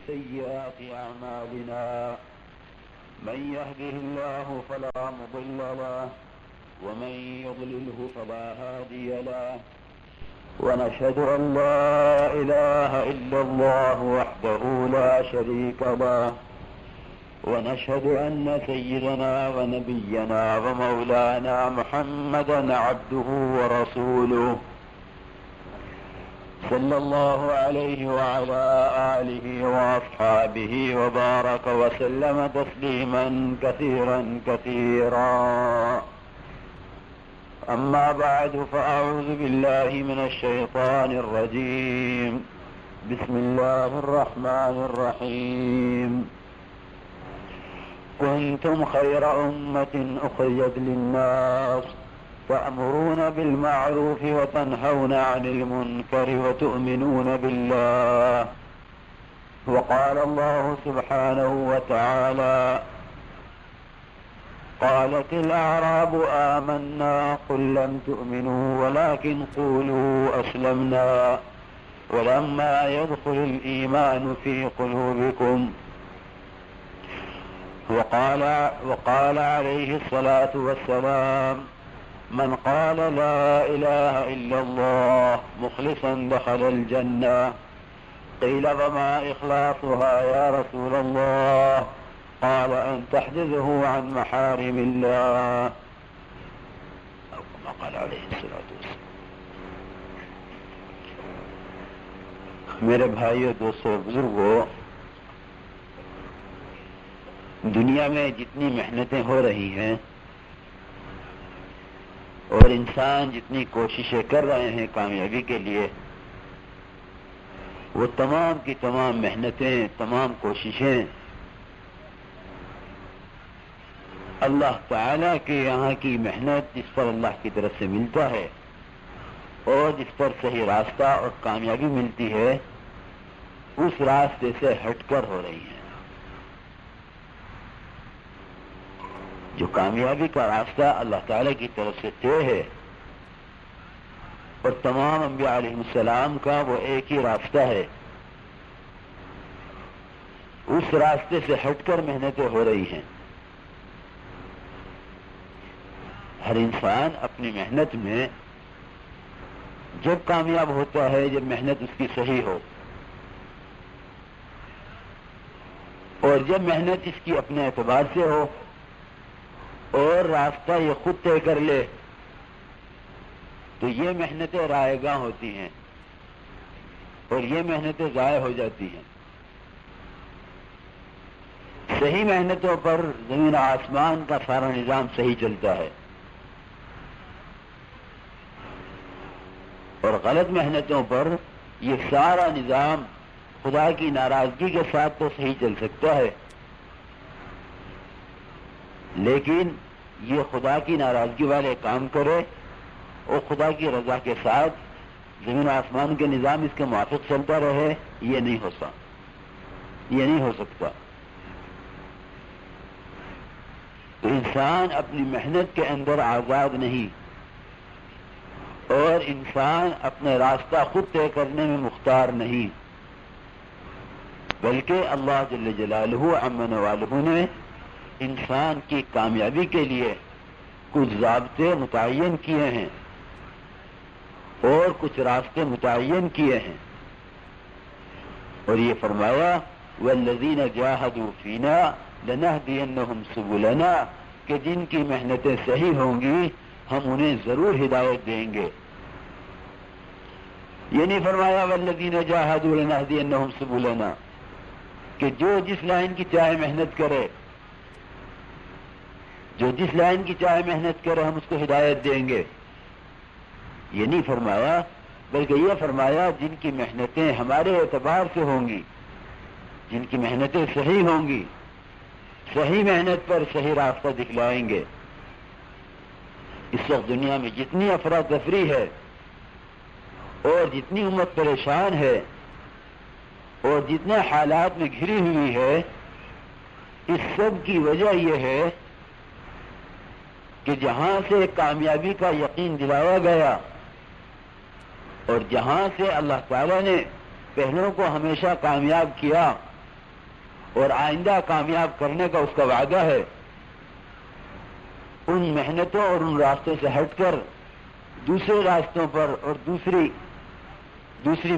سيئات أعمالنا من يهده الله فلا مضل له ومن يضلله فلا هادي له ونشهد أن لا إله إلا الله وحده لا شريك له ونشهد أن سيدنا ونبينا ومولانا محمدا عبده ورسوله صلى الله عليه وعلى آله وأصحابه وبارك وسلم تسليما كثيرا كثيرا. أما بعد فأعوذ بالله من الشيطان الرجيم. بسم الله الرحمن الرحيم. كنتم خير أمة أخرجت للناس تأمرون بالمعروف وتنهون عن المنكر وتؤمنون بالله. وقال الله سبحانه وتعالى: قالت الأعراب آمنا قل لم تؤمنوا ولكن قولوا أسلمنا ولما يدخل الإيمان في قلوبكم. وقال عليه الصلاة والسلام: من قال لا إله إلا الله مخلصا دخل الجنة. قيل: وما إخلاصها يا رسول الله؟ قال: أن تحجزه عن محارم الله، أو كما قال عليه الصلاة والسلام. میرے بھائیو، دوستو، بزرگو، دنیا میں جتنی محنتیں ہو رہی ہیں اور انسان جتنی کوششیں کر رہے ہیں کامیابی کے لیے، وہ تمام کی تمام محنتیں، تمام کوششیں اللہ تعالیٰ کے یہاں کی محنت جس پر اللہ کی طرف سے ملتا ہے اور جس پر صحیح راستہ اور کامیابی ملتی ہے، اس راستے سے ہٹ کر ہو رہی ہیں۔ جو کامیابی کا راستہ اللہ تعالیٰ کی طرف سے طے ہے اور تمام انبیاء علیہ السلام کا وہ ایک ہی راستہ ہے، اس راستے سے ہٹ کر محنتیں ہو رہی ہیں۔ ہر انسان اپنی محنت میں جب کامیاب ہوتا ہے جب محنت اس کی صحیح ہو، اور جب محنت اس کی اپنے اعتبار سے ہو اور راستہ یہ خود طے کر لے، تو یہ محنتیں رائے گاہ ہوتی ہیں اور یہ محنتیں ضائع ہو جاتی ہیں۔ صحیح محنتوں پر زمین و آسمان کا سارا نظام صحیح چلتا ہے، اور غلط محنتوں پر یہ سارا نظام خدا کی ناراضگی کے ساتھ تو صحیح چل سکتا ہے، لیکن یہ خدا کی ناراضگی والے کام کرے اور خدا کی رضا کے ساتھ زمین و آسمان کے نظام اس کے موافق چلتا رہے، یہ نہیں ہو سکتا۔ تو انسان اپنی محنت کے اندر آزاد نہیں، اور انسان اپنے راستہ خود طے کرنے میں مختار نہیں، بلکہ اللہ جل جلالہ عم نوالہ نے انسان کی کامیابی کے لیے کچھ ضابطے متعین کیے ہیں اور کچھ راستے متعین کیے ہیں، اور یہ فرمایا: والذین جاہدوا فینا لنہدینہم سبلنا، کہ جن کی محنتیں صحیح ہوں گی ہم انہیں ضرور ہدایت دیں گے۔ یہ نہیں فرمایا والذین جاہدوا لنہدینہم سبلنا کہ جو جس لائن کی چاہے محنت کرے، جو جس لائن کی چاہے محنت کرے ہم اس کو ہدایت دیں گے، یہ نہیں فرمایا، بلکہ یہ فرمایا جن کی محنتیں ہمارے اعتبار سے ہوں گی، جن کی محنتیں صحیح ہوں گی، صحیح محنت پر صحیح راستہ دکھلائیں گے۔ اس وقت دنیا میں جتنی افراتفری ہے اور جتنی امت پریشان ہے اور جتنے حالات میں گھری ہوئی ہے، اس سب کی وجہ یہ ہے کہ جہاں سے کامیابی کا یقین دلایا گیا اور جہاں سے اللہ تعالیٰ نے پہلوں کو ہمیشہ کامیاب کیا، اور آئندہ کامیاب کرنے کا اس کا وعدہ ہے، ان محنتوں اور ان راستوں سے ہٹ کر دوسرے راستوں پر اور دوسری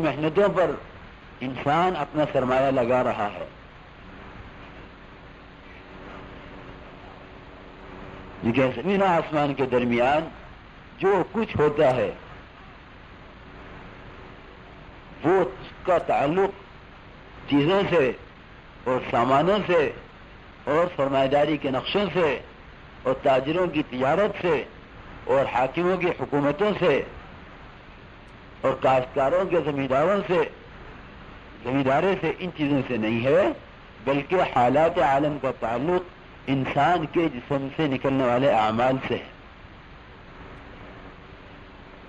محنتوں پر انسان اپنا سرمایہ لگا رہا ہے۔ لیکن زمین و آسمان کے درمیان جو کچھ ہوتا ہے وہ اس کا تعلق چیزوں سے اور سامانوں سے اور سرمایہ داری کے نقشوں سے اور تاجروں کی تجارت سے اور حاکموں کی حکومتوں سے اور کاشتکاروں کے زمینداروں سے ان چیزوں سے نہیں ہے، بلکہ حالات عالم کا تعلق انسان کے جسم سے نکلنے والے اعمال سے ہے۔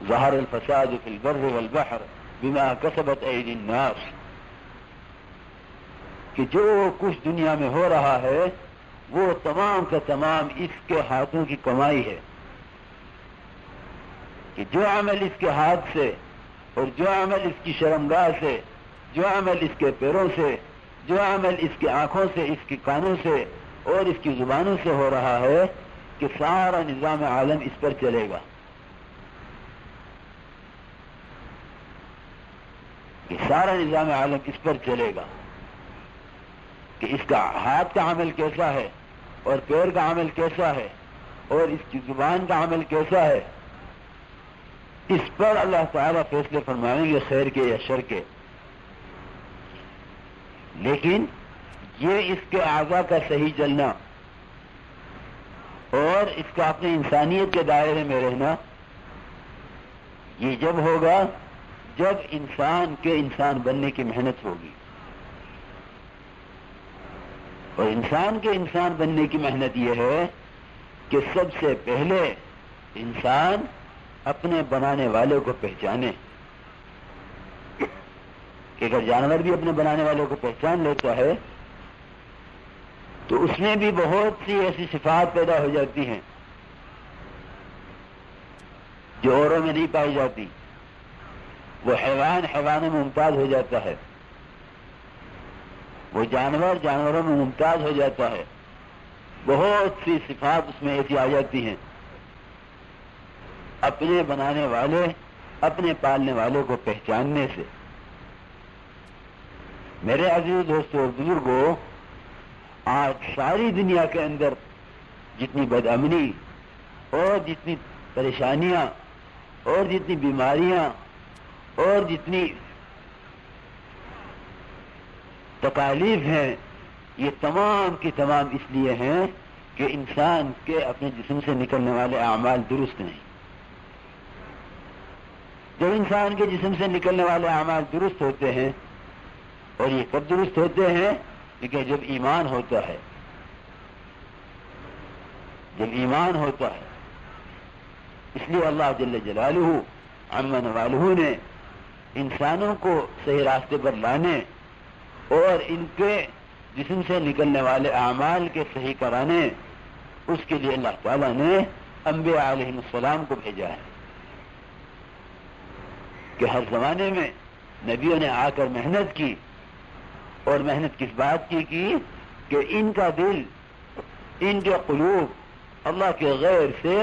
ظہر الفساد فی البر والبحر بما کسبت ایدی الناس، کہ جو کچھ دنیا میں ہو رہا ہے وہ تمام کا تمام اس کے ہاتھوں کی کمائی ہے، کہ جو عمل اس کے ہاتھ سے اور جو عمل اس کی شرمگاہ سے، جو عمل اس کے پیروں سے، جو عمل اس کی آنکھوں سے، اس کی کانوں سے اور اس کی زبانوں سے ہو رہا ہے، کہ سارا نظام عالم اس پر چلے گا، کہ سارا نظام عالم اس پر چلے گا، کہ اس کا ہاتھ کا عمل کیسا ہے اور پیر کا عمل کیسا ہے اور اس کی زبان کا عمل کیسا ہے، اس پر اللہ تعالیٰ فیصلے فرمائیں گے خیر کے یا شر کے۔ لیکن یہ اس کے اعضاء کا صحیح چلنا اور اس کا اپنے انسانیت کے دائرے میں رہنا، یہ جب ہوگا جب انسان کے انسان بننے کی محنت ہوگی، اور انسان کے انسان بننے کی محنت یہ ہے کہ سب سے پہلے انسان اپنے بنانے والے کو پہچانے، کہ اگر جانور بھی اپنے بنانے والے کو پہچان لیتا ہے تو اس میں بھی بہت سی ایسی صفات پیدا ہو جاتی ہیں جو اوروں میں نہیں پائی جاتی، وہ حیوانوں میں ممتاز ہو جاتا ہے، وہ جانوروں میں ممتاز ہو جاتا ہے، بہت سی صفات اس میں ایسی آ جاتی ہیں اپنے بنانے والے، اپنے پالنے والے کو پہچاننے سے۔ میرے عزیز دوستو اور بزرگوں، آج ساری دنیا کے اندر جتنی بدامنی اور جتنی پریشانیاں اور جتنی بیماریاں اور جتنی تکالیف ہیں، یہ تمام کی تمام اس لیے ہیں کہ انسان کے اپنے جسم سے نکلنے والے اعمال درست نہیں۔ جب انسان کے جسم سے نکلنے والے اعمال درست ہوتے ہیں، اور یہ کب درست ہوتے ہیں؟ کہ جب ایمان ہوتا ہے، جب ایمان ہوتا ہے۔ اس لیے اللہ جل جلالہ عم نوالہ نے انسانوں کو صحیح راستے پر لانے اور ان کے جسم سے نکلنے والے اعمال کے صحیح کرانے، اس کے لیے اللہ تعالیٰ نے انبیاء علیہ السلام کو بھیجا ہے، کہ ہر زمانے میں نبیوں نے آ کر محنت کی، اور محنت کس بات کی کہ ان کا دل، ان کے قلوب اللہ کے غیر سے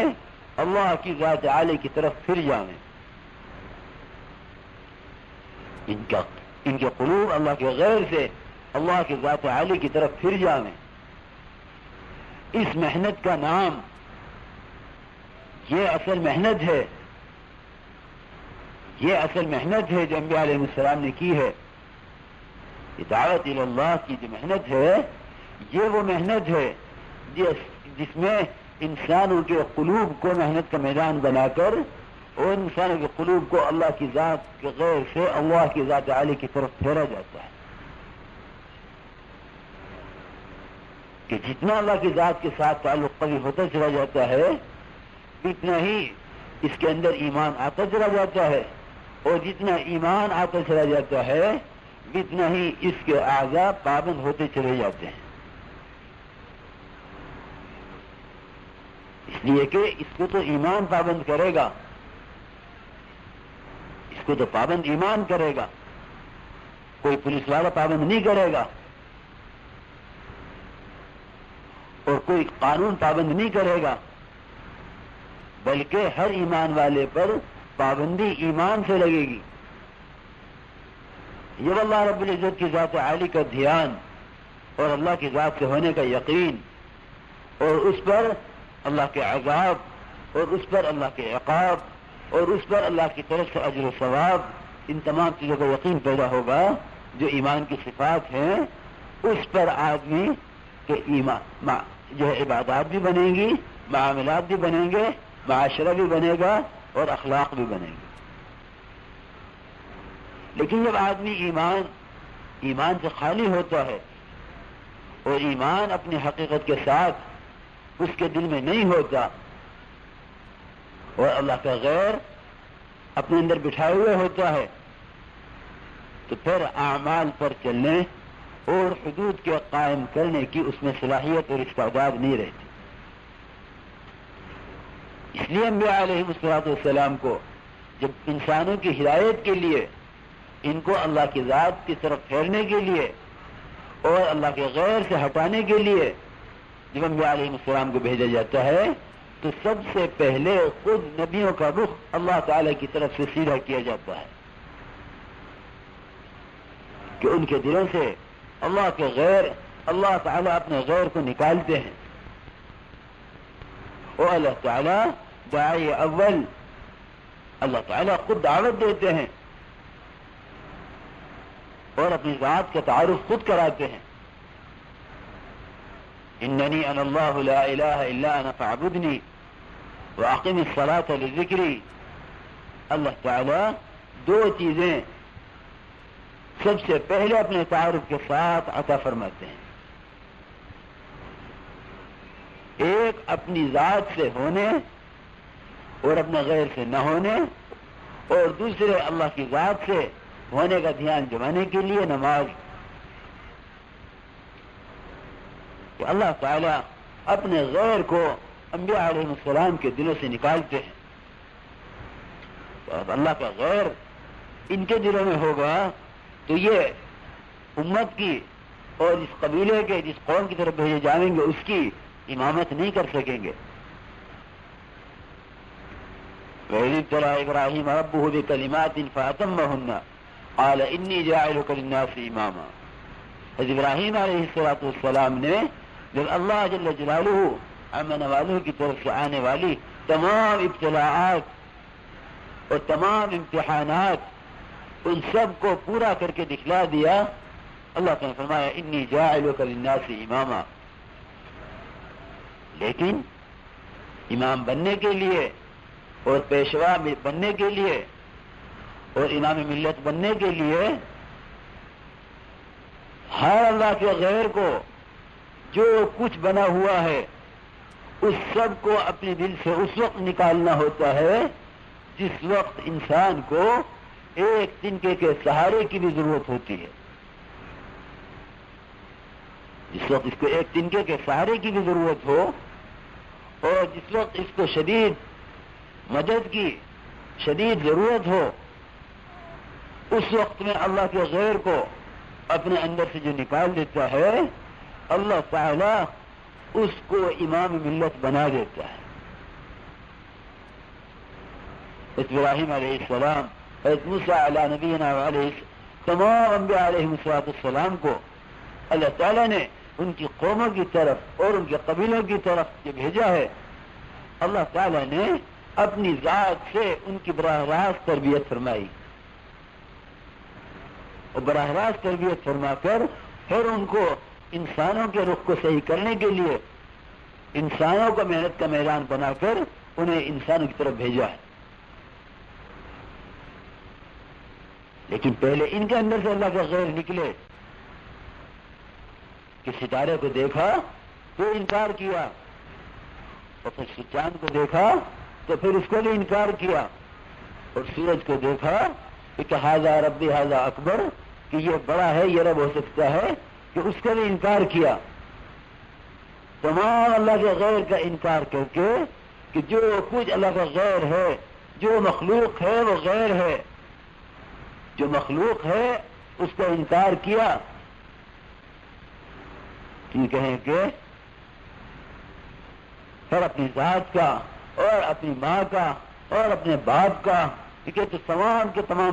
اللہ کی ذات عالی کی طرف پھر جائیں، ان کے قلوب اللہ کے غیر سے اللہ کی ذات عالی کی طرف پھر جائیں۔ اس محنت کا نام، یہ اصل محنت ہے، یہ اصل محنت ہے جو انبیاء علیہ السلام نے کی ہے۔ یہ دعوت الی اللہ کی جو محنت ہے، یہ وہ محنت ہے جس میں انسانوں کے قلوب کو محنت کا میدان بنا کر اور انسانوں کے قلوب کو اللہ کی ذات کے غیر سے اللہ کی ذات عالی کی طرف پھیرا جاتا ہے، کہ جتنا اللہ کی ذات کے ساتھ تعلق قوی ہوتا چلا جاتا ہے، اتنا ہی اس کے اندر ایمان آتا چلا جاتا ہے، اور جتنا ایمان آتا چلا جاتا ہے اتنا ہی اس کے اعضاء پابند ہوتے چلے جاتے ہیں۔ اس لیے کہ اس کو تو ایمان پابند کرے گا، اس کو تو پابند ایمان کرے گا، کوئی پولیس والا پابند نہیں کرے گا، اور کوئی قانون پابند نہیں کرے گا، بلکہ ہر ایمان والے پر پابندی ایمان سے لگے گی۔ یہ اللہ رب العزت کی ذات عالی کا دھیان اور اللہ کی ذات سے ہونے کا یقین، اور اس پر اللہ کے عذاب، اور اس پر اللہ کے عقاب، اور اس پر اللہ کی طرف سے اجر و ثواب، ان تمام چیزوں کا یقین پیدا ہوگا جو ایمان کی صفات ہیں۔ اس پر آدمی کے ایمان جو ہے عبادات بھی بنیں گی، معاملات بھی بنیں گے، معاشرہ بھی بنے گا اور اخلاق بھی بنیں گے۔ لیکن جب آدمی ایمان سے خالی ہوتا ہے اور ایمان اپنی حقیقت کے ساتھ اس کے دل میں نہیں ہوتا اور اللہ کا غیر اپنے اندر بٹھائے ہوئے ہوتا ہے، تو پھر اعمال پر چلنے اور حدود کے قائم کرنے کی اس میں صلاحیت اور استعداد نہیں رہتی۔ اس لیے انبیاء علیہ السلام کو جب انسانوں کی ہدایت کے لیے، ان کو اللہ کی ذات کی طرف پھیرنے کے لیے اور اللہ کے غیر سے ہٹانے کے لیے جب انبیاء علیہ السلام کو بھیجا جاتا ہے، تو سب سے پہلے خود نبیوں کا رخ اللہ تعالی کی طرف سے سیدھا کیا جاتا ہے کہ ان کے دلوں سے اللہ کے غیر، اللہ تعالی اپنے غیر کو نکالتے ہیں، اور اللہ تعالی داعی اول، اللہ تعالی خود دعوت دیتے ہیں اور اپنی ذات کا تعارف خود کراتے ہیں۔ اننی انا اللہ لا الہ الا انا فاعبدنی واقم الصلاۃ لذکری۔ اللہ تعالی دو چیزیں سب سے پہلے اپنے تعارف کے ساتھ عطا فرماتے ہیں، ایک اپنی ذات سے ہونے اور اپنے غیر سے نہ ہونے، اور دوسرے اللہ کی ذات سے ہونے کا دھیان جمانے کے لیے نماز۔ کہ اللہ تعالیٰ اپنے غیر کو انبیاء علیہ السلام کے دلوں سے نکالتے ہیں، تو اللہ کا غیر ان کے دلوں میں ہوگا تو یہ امت کی اور جس قبیلے کے، جس قوم کی طرف بھیجے جائیں گے، اس کی امامت نہیں کر سکیں گے۔ وَإِذِ ابْتَلَىٰ إِبْرَاهِيمَ رَبُّهُ بِكَلِمَاتٍ فَأَتَمَّهُنَّ قَالَ إِنِّي جَاعِلُكَ لِلنَّاسِ إِمَامًا۔ حضرت ابراہیم علیہ السلام نے جب اللہ جل جلالہ امن والوں کی طرف سے آنے والی تمام ابتلاءات اور تمام امتحانات ان سب کو پورا کر کے دکھلا دیا، اللہ تعالیٰ نے فرمایا انی جاعلک للناس اماما۔ لیکن امام بننے کے لیے اور پیشوا بننے کے لیے اور امام ملت بننے کے لیے ہر اللہ کے غیر کو جو کچھ بنا ہوا ہے اس سب کو اپنے دل سے اس وقت نکالنا ہوتا ہے جس وقت انسان کو ایک تنکے کے سہارے کی بھی ضرورت ہوتی ہے، جس وقت اس کو ایک تنکے کے سہارے کی بھی ضرورت ہو، اور جس وقت اس کو شدید مدد کی شدید ضرورت ہو، اس وقت میں اللہ کے غیر کو اپنے اندر سے جو نکال دیتا ہے، اللہ تعالی اس کو امام ملت بنا دیتا ہے۔ حضرت ابراہیم علیہ السلام، حضرت موسیٰ علی نبینا علیہ تمام انبیاء علیہ السلام کو اللہ تعالیٰ نے ان کی قوموں کی طرف اور ان کے قبیلوں کی طرف جو بھیجا ہے، اللہ تعالیٰ نے اپنی ذات سے ان کی براہ راست تربیت فرمائی، اور براہ راست تربیت فرما کر پھر ان کو انسانوں کے رخ کو صحیح کرنے کے لیے انسانوں کو محنت کا میدان بنا کر انہیں انسانوں کی طرف بھیجا ہے۔ لیکن پہلے ان کے اندر سے اللہ کا غیر نکلے کہ ستارے کو دیکھا تو انکار کیا، اور پھر چاند کو دیکھا تو پھر اس کو بھی انکار کیا، اور سورج کو دیکھا کہ ھذا ربی ھذا اکبر، کہ یہ بڑا ہے، یہ رب ہو سکتا ہے، کہ اس کا بھی انکار کیا۔ تمام اللہ کے غیر کا انکار کر کے کہ جو کچھ اللہ کا غیر ہے، جو مخلوق ہے وہ غیر ہے، جو مخلوق ہے اس کا انکار کیا۔ یہ کہیں کہ پھر اپنی ذات کا اور اپنی ماں کا اور اپنے باپ کا، ٹھیک ہے، تو تمام کے تمام